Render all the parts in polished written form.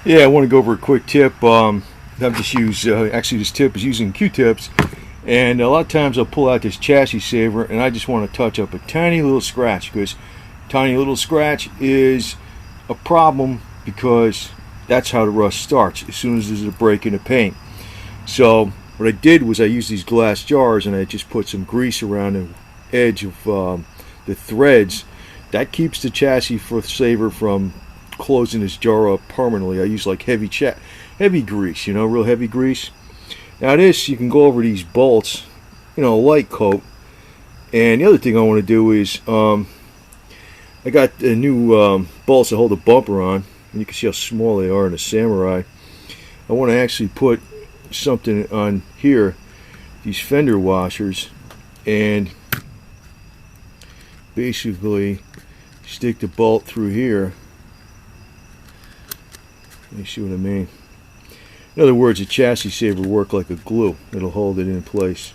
Yeah, I want to go over a quick tip. I've just used, actually this tip is using Q-tips, and a lot of times I'll pull out this chassis saver and I just want to touch up a tiny little scratch, because tiny little scratch is a problem, because that's how the rust starts, as soon as there's a break in the paint. So what I did was I used these glass jars and I just put some grease around the edge of the threads. That keeps the chassis saver from closing this jar up permanently. I use like heavy grease, you know, real heavy grease. Now this, you can go over these bolts, you know, light coat. And the other thing I want to do is I got the new bolts that hold the bumper on, and you can see how small they are in the Samurai. I want to actually put something on here, these fender washers, and basically stick the bolt through here. You see what I mean? In other words, the chassis saver will work like a glue. It'll hold it in place.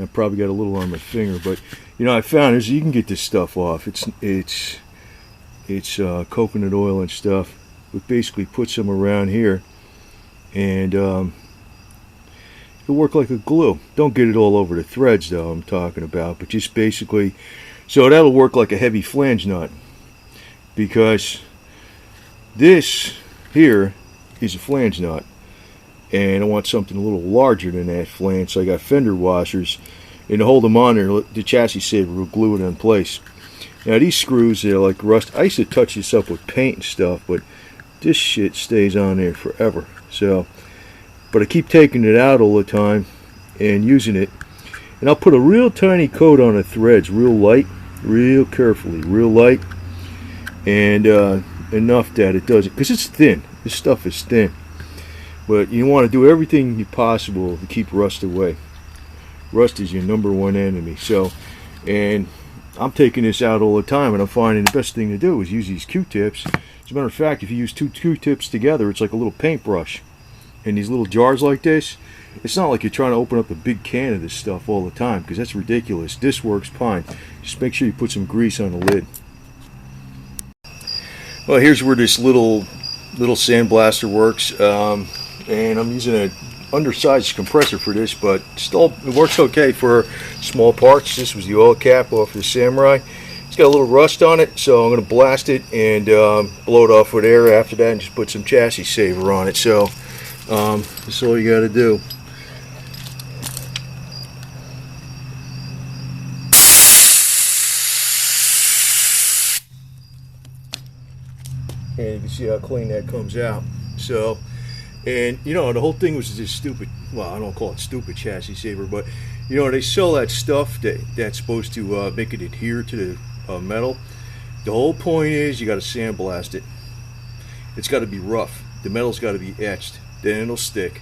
I probably got a little on my finger, but you know, I found is you can get this stuff off. It's coconut oil and stuff. But basically, put some around here, and it'll work like a glue. Don't get it all over the threads, though. I'm talking about, but just basically, so that'll work like a heavy flange nut, because this here is a flange nut, and I want something a little larger than that flange. So I got fender washers, and to hold them on there, the chassis saver will glue it in place. Now these screws, they're like rust. I used to touch this up with paint and stuff, but this shit stays on there forever. So, but I keep taking it out all the time and using it, and I'll put a real tiny coat on the threads, real light, real carefully, real light, and enough that it doesn't, because it's thin. This stuff is thin, but you want to do everything possible to keep rust away. Rust is your #1 enemy. So, and I'm taking this out all the time, and I'm finding the best thing to do is use these Q-tips. As a matter of fact, if you use 2 Q-tips together, it's like a little paintbrush. In these little jars like this, it's not like you're trying to open up a big can of this stuff all the time, because that's ridiculous. This works fine. Just make sure you put some grease on the lid. Well, here's where this little sandblaster works, and I'm using an undersized compressor for this, but still it works okay for small parts. This was the oil cap off the Samurai. It's got a little rust on it, so I'm going to blast it and blow it off with air after that, and just put some chassis saver on it. So that's all you got to do. And you can see how clean that comes out. So, and you know, the whole thing was this stupid, well, I don't call it stupid chassis saver, but you know, they sell that stuff that's supposed to make it adhere to the metal. The whole point is you got to sandblast it. It's got to be rough. The metal's got to be etched. Then it'll stick.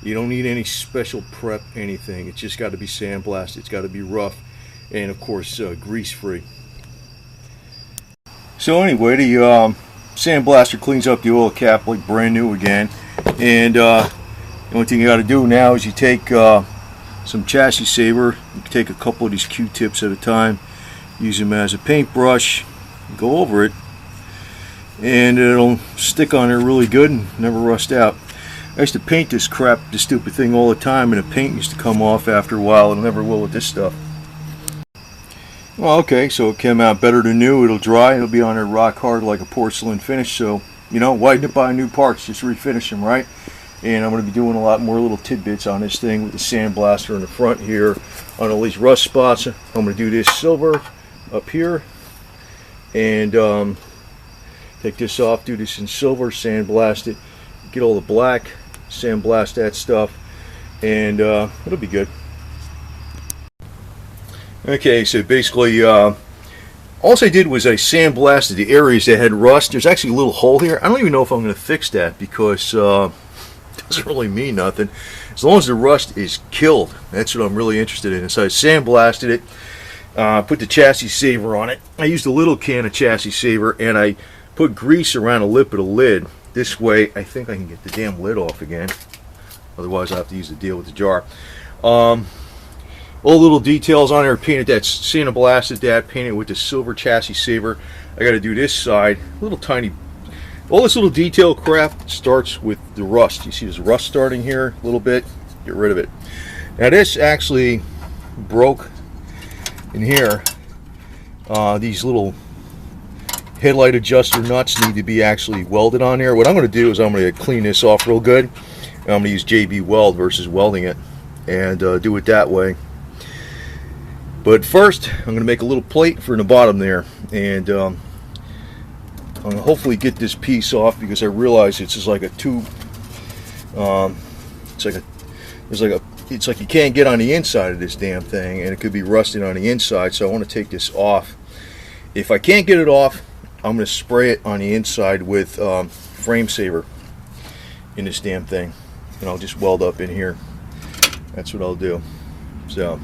You don't need any special prep, anything. It's just got to be sandblasted. It's got to be rough, and of course grease free. So anyway, the sandblaster cleans up the oil cap like brand new again, and the only thing you got to do now is you take some chassis saver. You can take a couple of these Q-tips at a time, use them as a paintbrush, go over it, and it'll stick on there really good and never rust out. I used to paint this stupid thing all the time, and the paint used to come off after a while, and it never will with this stuff. Well, okay, so it came out better than new. It'll dry. It'll be on there rock hard like a porcelain finish. So, you know, why didn't buy new parts? Just refinish them, right? And I'm going to be doing a lot more little tidbits on this thing with the sandblaster in the front here on all these rust spots. I'm going to do this silver up here, and take this off, do this in silver, sandblast it, get all the black, sandblast that stuff, and it'll be good. Okay, so basically all I did was I sandblasted the areas that had rust. There's actually a little hole here. I don't even know if I'm going to fix that, because it doesn't really mean nothing. As long as the rust is killed, that's what I'm really interested in. So I sandblasted it, put the chassis saver on it. I used a little can of chassis saver, and I put grease around the lip of the lid. This way I think I can get the damn lid off again. Otherwise I'll have to use the deal with the jar. All little details on there, painted that, sandblasted that, painted with the silver chassis saver. I got to do this side, little tiny All this little detail crap starts with the rust. You see this rust starting here a little bit, get rid of it. Now this actually broke in here. These little headlight adjuster nuts need to be actually welded on here. What I'm going to do is I'm going to clean this off real good. I'm going to use JB Weld versus welding it, and do it that way. But first I'm going to make a little plate for in the bottom there, and I'm going to hopefully get this piece off, because I realize it's just like a tube. It's like you can't get on the inside of this damn thing, and it could be rusted on the inside, so I want to take this off. If I can't get it off, I'm going to spray it on the inside with frame saver in this damn thing, and I'll just weld up in here. That's what I'll do. So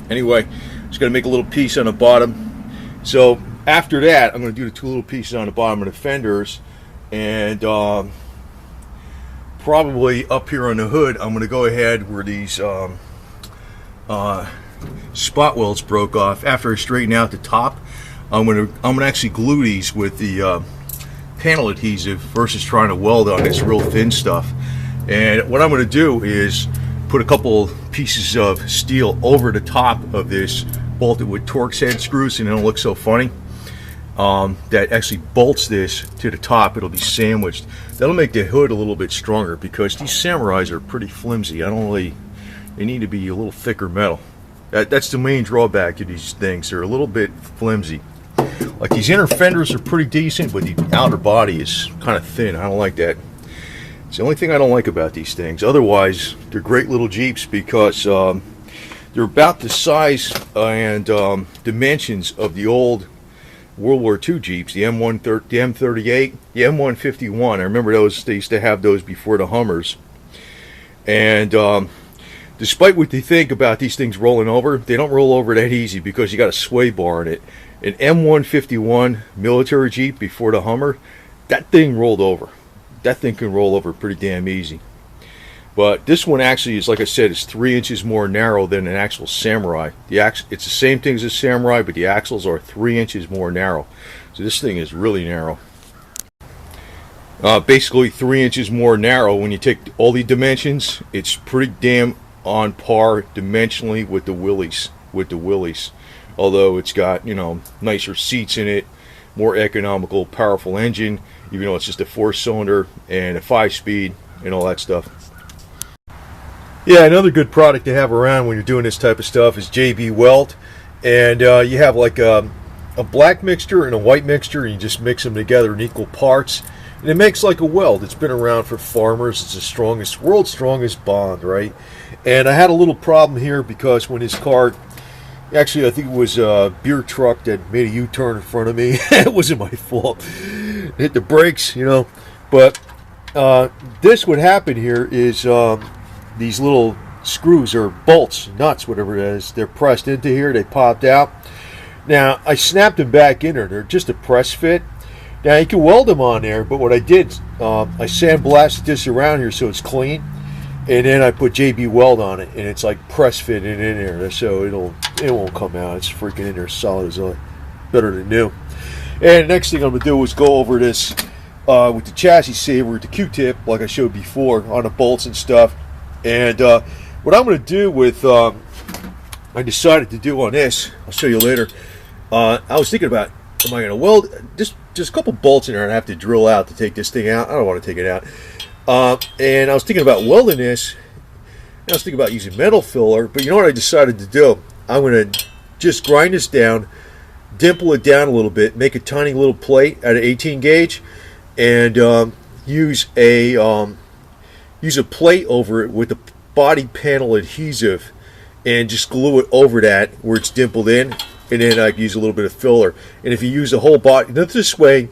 anyway, just going to make a little piece on the bottom. So after that, I'm going to do the two little pieces on the bottom of the fenders, and probably up here on the hood, I'm going to go ahead where these spot welds broke off. After I straighten out the top, I'm going to actually glue these with the panel adhesive versus trying to weld on this real thin stuff. And what I'm going to do is put a couple pieces of steel over the top of this, bolted with Torx head screws, and it'll look so funny. That actually bolts this to the top. It'll be sandwiched. That'll make the hood a little bit stronger, because these Samurais are pretty flimsy. They need to be a little thicker metal. That's the main drawback of these things. They're a little bit flimsy. Like these inner fenders are pretty decent, but the outer body is kind of thin. I don't like that. It's the only thing I don't like about these things. Otherwise, they're great little Jeeps, because they're about the size and dimensions of the old World War II Jeeps, the M130, the M38, the M151. I remember those. They used to have those before the Hummers. And despite what they think about these things rolling over, they don't roll over that easy, because you got a sway bar in it. An M151 military Jeep before the Hummer, that thing rolled over. That thing can roll over pretty damn easy. But this one actually is, like I said, is 3 inches more narrow than an actual Samurai. It's the same thing as a Samurai, but the axles are 3 inches more narrow. So this thing is really narrow. Basically 3 inches more narrow. When you take all the dimensions, it's pretty damn on par dimensionally with the Willys. Although it's got, you know, nicer seats in it, more economical, powerful engine, even though it's just a 4-cylinder and a 5-speed and all that stuff. Yeah, another good product to have around when you're doing this type of stuff is JB Weld. And you have like a black mixture and a white mixture, and you just mix them together in equal parts, and it makes like a weld. It's been around for farmers. It's the world's strongest bond, right? And I had a little problem here, because when this car, actually I think it was a beer truck that made a U-turn in front of me. It wasn't my fault. Hit the brakes, you know. But this, what happened here is these little screws or bolts, nuts, whatever it is, they're pressed into here. They popped out. Now I snapped them back in there. They're just a press fit. Now you can weld them on there, but what I did, I sandblasted this around here so it's clean, and then I put JB Weld on it, and it's like press fitted in there, so it won't come out. It's freaking in there solid as better than new. And the next thing I'm gonna do is go over this with the chassis saver, with the Q-tip, like I showed before, on the bolts and stuff. And what I'm gonna do with, I decided to do on this, I'll show you later. I was thinking about, am I gonna weld just a couple bolts in there, and I have to drill out to take this thing out. I don't want to take it out. And I was thinking about welding this. I was thinking about using metal filler, but you know what I decided to do? I'm going to just grind this down, dimple it down a little bit, make a tiny little plate at an 18 gauge, and use a plate over it with the body panel adhesive, and just glue it over that where it's dimpled in. And then I use a little bit of filler. And if you use the whole body, this way,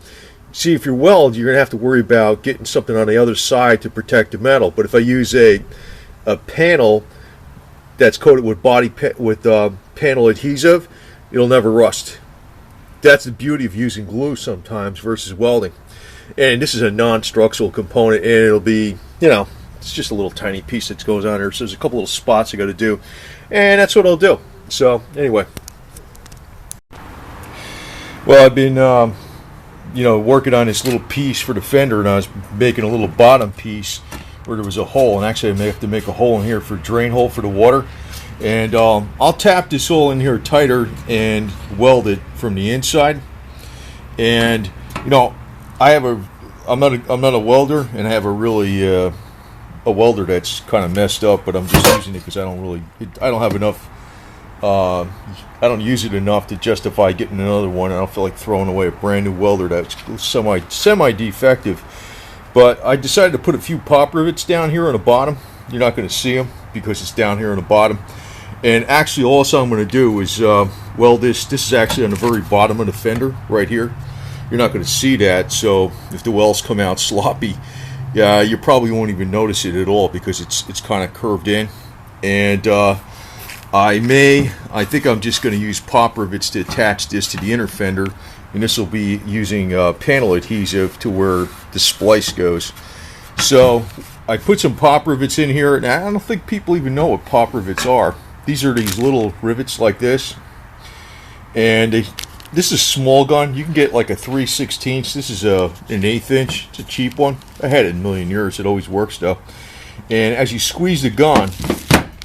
see, if you're weld, you're gonna have to worry about getting something on the other side to protect the metal. But if I use a panel that's coated with panel adhesive, it'll never rust. That's the beauty of using glue sometimes versus welding. And this is a non-structural component, and it'll be, you know, it's just a little tiny piece that goes on there. So there's a couple little spots I got to do, and that's what I'll do. So anyway. Well, I've been you know, working on this little piece for the fender, and I was making a little bottom piece where there was a hole, and actually I may have to make a hole in here for drain hole for the water. And I'll tap this hole in here tighter and weld it from the inside. And you know, I'm not a welder, and I have a really a welder that's kind of messed up, but I'm just using it because I don't have enough. I don't use it enough to justify getting another one. I don't feel like throwing away a brand new welder that's semi defective. But I decided to put a few pop rivets down here on the bottom. You're not going to see them because it's down here on the bottom. And actually, also I'm going to do is weld this. This is actually on the very bottom of the fender right here. You're not going to see that, so if the welds come out sloppy, yeah, you probably won't even notice it at all because it's kind of curved in. And I think I'm just going to use pop rivets to attach this to the inner fender, and this will be using panel adhesive to where the splice goes. So I put some pop rivets in here, and I don't think people even know what pop rivets are. These are these little rivets like this, and this is small gun. You can get like a 3/16. This is an 1/8 inch. It's a cheap one. I had it in a million years. It always works though. And as you squeeze the gun,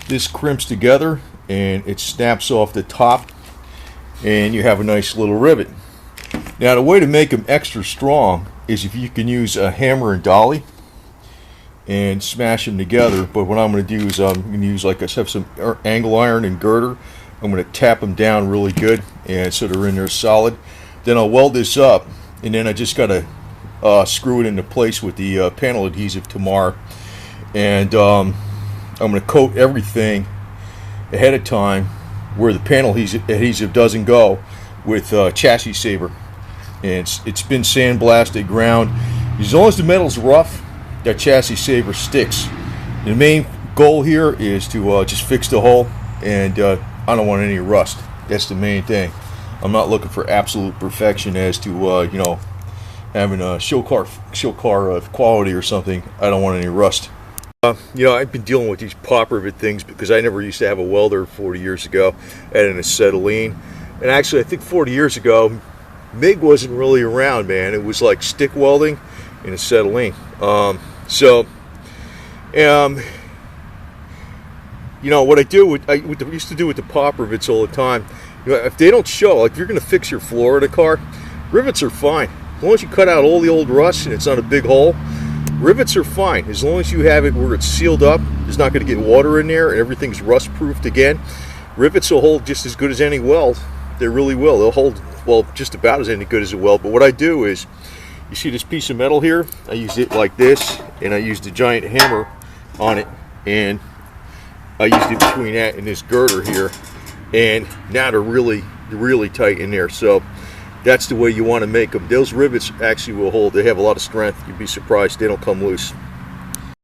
this crimps together and it snaps off the top, and you have a nice little rivet. Now the way to make them extra strong is if you can use a hammer and dolly and smash them together. But what I'm going to do is I'm going to use, like I have some angle iron and girder. I'm going to tap them down really good, and so they're in there solid. Then I'll weld this up, and then I just got to screw it into place with the panel adhesive tomorrow. And I'm going to coat everything ahead of time where the panel adhesive doesn't go with chassis saver. And it's been sandblasted, ground. As long as the metal's rough, that chassis saver sticks. The main goal here is to just fix the hole, and I don't want any rust. That's the main thing. I'm not looking for absolute perfection as to you know, having a show car of quality or something. I don't want any rust. You know, I've been dealing with these pop rivet things because I never used to have a welder 40 years ago. I had an acetylene, and actually I think 40 years ago MIG wasn't really around, man. It was like stick welding and acetylene. You know what I used to do with the pop rivets all the time. You know, if they don't show, like if you're going to fix your floor in a car, rivets are fine. As long as you cut out all the old rust and it's not a big hole, rivets are fine. As long as you have it where it's sealed up, there's not going to get water in there, and everything's rust proofed again. Rivets will hold just as good as any weld. They really will. They'll hold, well, just about as any good as a weld. But what I do is, you see this piece of metal here? I use it like this, and I use the giant hammer on it, and I used it between that and this girder here, and now they're really tight in there. So that's the way you want to make them. Those rivets actually will hold. They have a lot of strength. You'd be surprised they don't come loose.